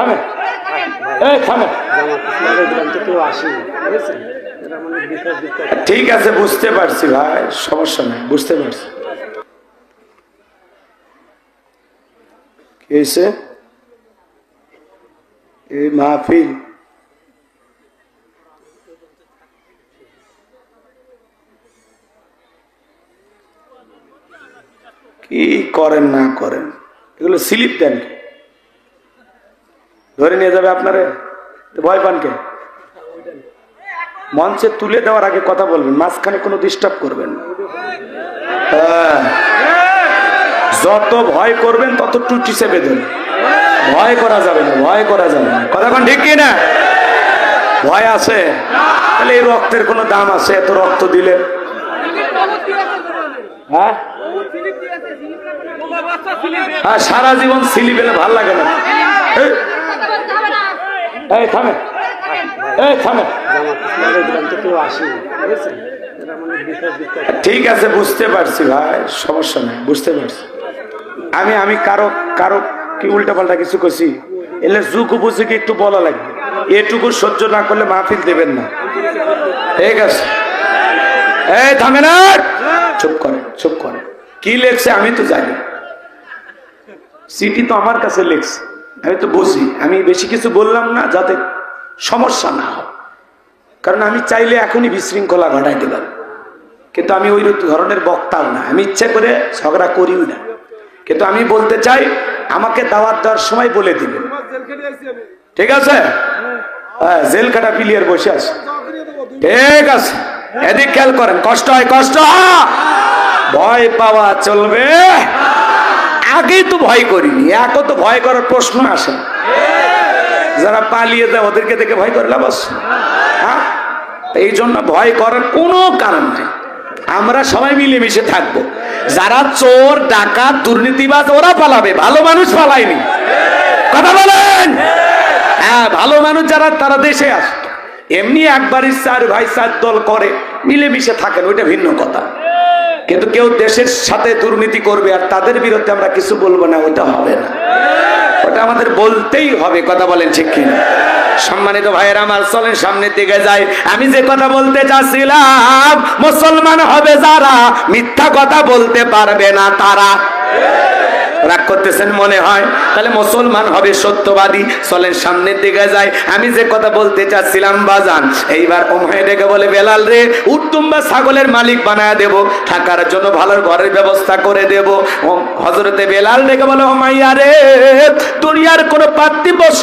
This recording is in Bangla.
থামে থামে। ঠিক আছে, বুঝতে পারছি ভাই, সমস্যা নেই, বুঝতে পারছি। কি হয়েছে? এই মাহফিল কি করেন না করেন, এগুলো স্লিপ দেন, ধরে নিয়ে যাবে আপনারে, ভয় পান কে? মঞ্চে তুলে দেওয়ার আগে কথা বলবেন, মাঝখানে কোনো ডিস্টার্ব করবেন না। যত ভয় করবেন তত টুটি চেপে দেন, ভয় করা যাবে না, ভয় করা যাবে না। কথা কোন ঠিক কি না? ভয় আছে তাহলে এই রক্তের কোনো দাম আছে? এত রক্ত দিলে হ্যাঁ হ্যাঁ, সারা জীবন সিলি পেলে ভাল লাগে না। এই থামে, এই থামে। ঠিক আছে, বুঝতে পারছি ভাই, সমস্যা নেই, বুঝতে পারছি। আমি কারো কারো কি উল্টা পাল্টা কিছু করছি? এলে যুগ বুঝে কি একটু বলা লাগবে, এটুকু সহ্য না করলে মাহফিল দেবেন না। ঠিক আছে, এই থামে না, চুপ করে, চুপ করে। কি লেখছে আমি তো জানি, সিটি তো আমার কাছে লেখছে, আমি তো বুঝি। আমি বেশি কিছু বললাম না যাতে সমস্যা না হয়, কারণ আমি চাইলে এখনই বিশৃঙ্খলা ঘটাইতে পারি, কিন্তু আমি ওই ধরনের বক্তাও না, আমি ইচ্ছে করে ঝগড়া করিও না। কিন্তু আমি বলতে চাই, আমাকে দাওয়াত দেওয়ার সময় বলে দিবেন, ঠিক আছে? হ্যাঁ, জেল কাটা প্লেয়ার বসে আছে, ঠিক আছে? এদিক খেয়াল করেন, কষ্ট হয়, কষ্ট হয়, ভয় পাওয়া চলবে। আগেই তো ভয় করিনি, এখন তো ভয় করার প্রশ্ন আসে। যারা পালিয়ে দেয় ওদেরকে দেখে ভয় করে লাভ আছে? হ্যাঁ, এই জন্য ভয় করার কোনো কারণ নেই। আমরা সবাই মিলেমিশে থাকবো। যারা চোর, ডাকাত, দুর্নীতিবাজ ওরা পালাবে, ভালো মানুষ পালায়নি। কথা বলেন? হ্যাঁ, ভালো মানুষ যারা তারা দেশে আসে। এমনি একবারই চার ভাই চার দল করে মিলেমিশে থাকেন, ওইটা ভিন্ন কথা। কিন্তু কেউ দেশের সাথে দুর্নীতি করবে আর তাদের বিরুদ্ধে আমরা কিছু বলবো না, ওটা হবে না, ওটা আমাদের বলতেই হবে। কথা বলেন ঠিক কিনা? সম্মানিত ভাইয়েরা আমার, চলেন সামনের দিকে যাই। আমি যে কথা বলতে চাচ্ছিলাম, মুসলমান হবে যারা, মিথ্যা কথা বলতে পারবে না তারা। রাগ করতেছেন মনে হয়? তাহলে মুসলমান হবে সত্যবাদী। চলেন সামনের দিকে যাই। আমি যে কথা বলতে চাচ্ছিলাম বাজান, এইবার ওমহে ডেকে বলে, বেলাল রে, উট্টুম্বা ছাগলের মালিক বানায় দেব, থাকার জন্য ভালো ঘরের ব্যবস্থা করে দেব। হযরতে বেলাল ডেকে বলে, ও মাইয়া রে, দুনিয়ার কোনো পার্থিব